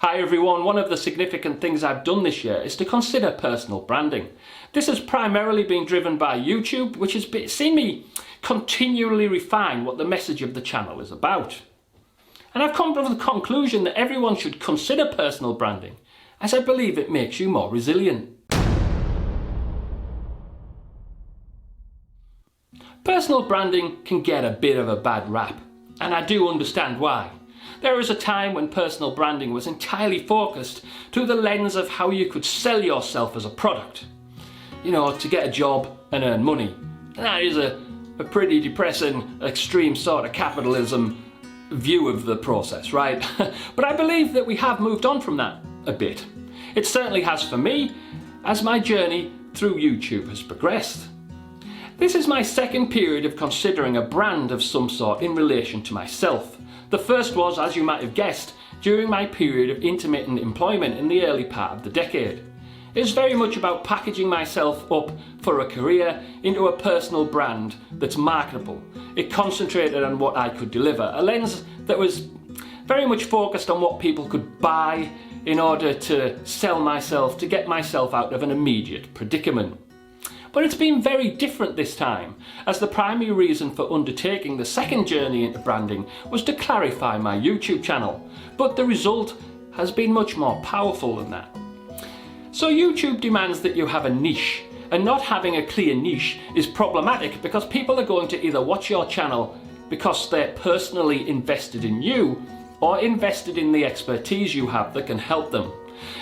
Hi everyone, one of the significant things I've done this year is to consider personal branding. This has primarily been driven by YouTube, which has seen me continually refine what the message of the channel is about. And I've come to the conclusion that everyone should consider personal branding, as I believe it makes you more resilient. Personal branding can get a bit of a bad rap, and I do understand why. There was a time when personal branding was entirely focused through the lens of how you could sell yourself as a product. You know, to get a job and earn money. And that is a pretty depressing, extreme sort of capitalism view of the process, right? But I believe that we have moved on from that a bit. It certainly has for me, as my journey through YouTube has progressed. This is my second period of considering a brand of some sort in relation to myself. The first was, as you might have guessed, during my period of intermittent employment in the early part of the decade. It was very much about packaging myself up for a career into a personal brand that's marketable. It concentrated on what I could deliver, a lens that was very much focused on what people could buy in order to sell myself, to get myself out of an immediate predicament. But it's been very different this time, as the primary reason for undertaking the second journey into branding was to clarify my YouTube channel, but the result has been much more powerful than that. So YouTube demands that you have a niche, and not having a clear niche is problematic because people are going to either watch your channel because they're personally invested in you or invested in the expertise you have that can help them.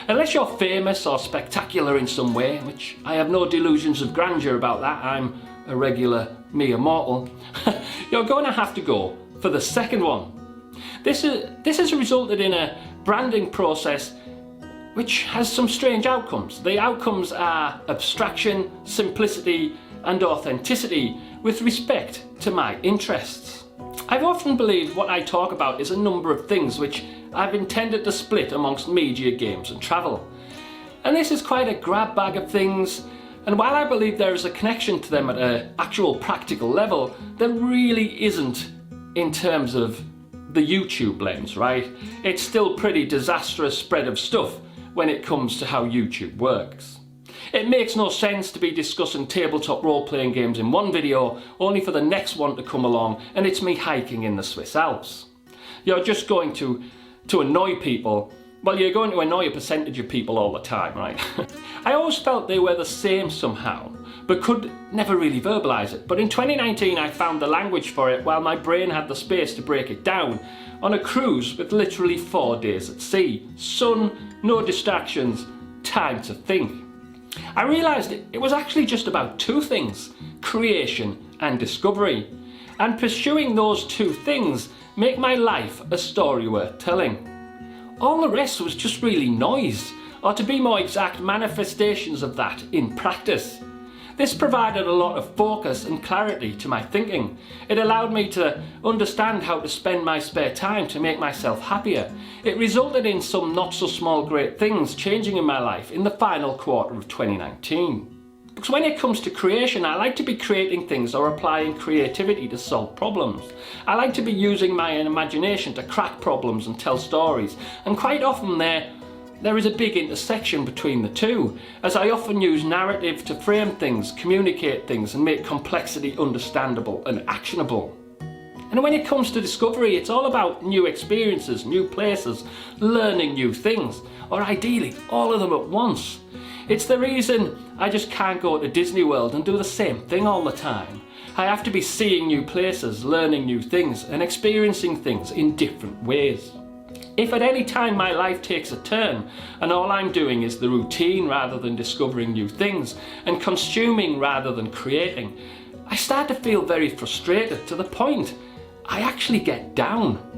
Unless you're famous or spectacular in some way, which I have no delusions of grandeur about that, I'm a regular mere mortal, you're going to have to go for the second one. This has resulted in a branding process which has some strange outcomes. The outcomes are abstraction, simplicity and authenticity with respect to my interests. I've often believed what I talk about is a number of things which I've intended to split amongst media, games and travel. And this is quite a grab bag of things, and while I believe there is a connection to them at an actual practical level, there really isn't in terms of the YouTube lens, right? It's still pretty disastrous spread of stuff when it comes to how YouTube works. It makes no sense to be discussing tabletop role-playing games in one video only for the next one to come along and it's me hiking in the Swiss Alps. You're just going to annoy people. Well, you're going to annoy a percentage of people all the time, right? I always felt they were the same somehow, but could never really verbalise it. But in 2019 I found the language for it while my brain had the space to break it down on a cruise with literally 4 days at sea. Sun, no distractions, time to think. I realised it was actually just about two things, creation and discovery. And pursuing those two things make my life a story worth telling. All the rest was just really noise, or to be more exact, manifestations of that in practice. This provided a lot of focus and clarity to my thinking. It allowed me to understand how to spend my spare time to make myself happier. It resulted in some not so small great things changing in my life in the final quarter of 2019. Because when it comes to creation, I like to be creating things or applying creativity to solve problems. I like to be using my imagination to crack problems and tell stories. And quite often there is a big intersection between the two, as I often use narrative to frame things, communicate things and make complexity understandable and actionable. And when it comes to discovery, it's all about new experiences, new places, learning new things, or ideally all of them at once. It's the reason I just can't go to Disney World and do the same thing all the time. I have to be seeing new places, learning new things and experiencing things in different ways. If at any time my life takes a turn and all I'm doing is the routine rather than discovering new things and consuming rather than creating, I start to feel very frustrated to the point I actually get down.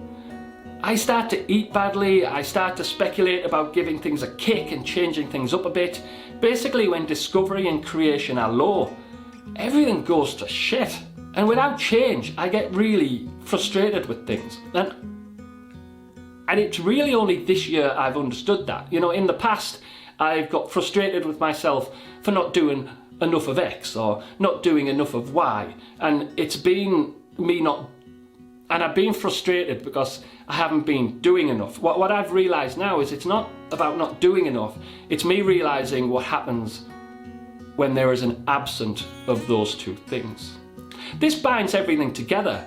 I start to eat badly, I start to speculate about giving things a kick and changing things up a bit. Basically, when discovery and creation are low, everything goes to shit. And without change, I get really frustrated with things. And it's really only this year I've understood that. You know, in the past, I've got frustrated with myself for not doing enough of X or not doing enough of Y. And it's been me not And I've been frustrated because I haven't been doing enough. What I've realised now is it's not about not doing enough, it's me realising what happens when there is an absence of those two things. This binds everything together.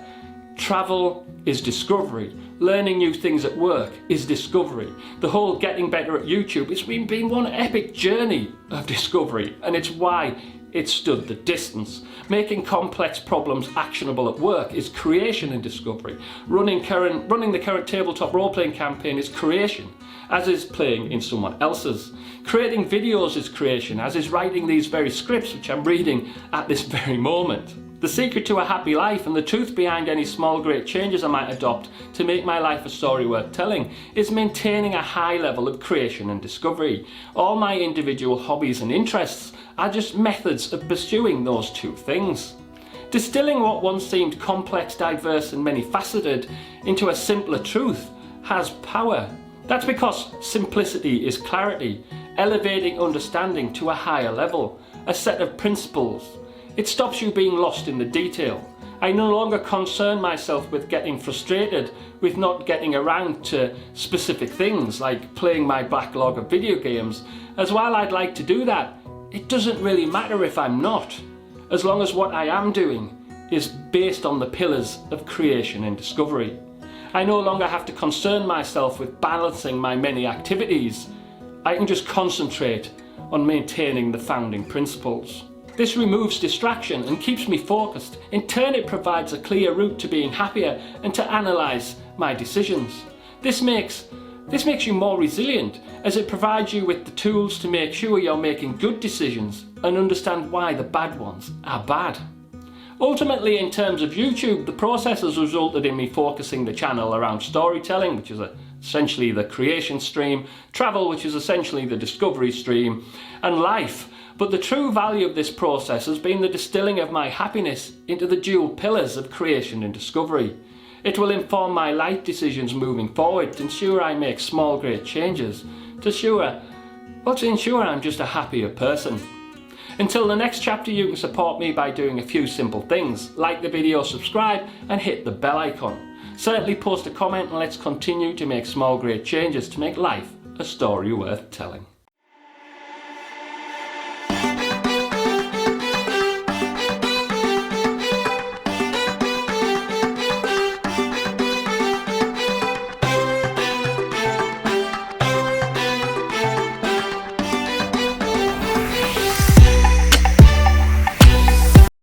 Travel is discovery. Learning new things at work is discovery. The whole getting better at YouTube, it's been one epic journey of discovery, and it's why it stood the distance. Making complex problems actionable at work is creation and discovery. Running the current tabletop role-playing campaign is creation, as is playing in someone else's. Creating videos is creation, as is writing these very scripts which I'm reading at this very moment. The secret to a happy life and the truth behind any small great changes I might adopt to make my life a story worth telling is maintaining a high level of creation and discovery. All my individual hobbies and interests are just methods of pursuing those two things. Distilling what once seemed complex, diverse and many-faceted into a simpler truth has power. That's because simplicity is clarity, elevating understanding to a higher level, a set of principles. It stops you being lost in the detail. I no longer concern myself with getting frustrated with not getting around to specific things like playing my backlog of video games, as while I'd like to do that, it doesn't really matter if I'm not, as long as what I am doing is based on the pillars of creation and discovery. I no longer have to concern myself with balancing my many activities. I can just concentrate on maintaining the founding principles. This removes distraction and keeps me focused. In turn, it provides a clear route to being happier and to analyse my decisions. This makes you more resilient, as it provides you with the tools to make sure you're making good decisions and understand why the bad ones are bad. Ultimately, in terms of YouTube, the process has resulted in me focusing the channel around storytelling, which is essentially the creation stream, travel, which is essentially the discovery stream, and life. But the true value of this process has been the distilling of my happiness into the dual pillars of creation and discovery. It will inform my life decisions moving forward to ensure I make small great changes, to ensure I'm just a happier person. Until the next chapter, you can support me by doing a few simple things. Like the video, subscribe and hit the bell icon. Certainly post a comment and let's continue to make small great changes to make life a story worth telling.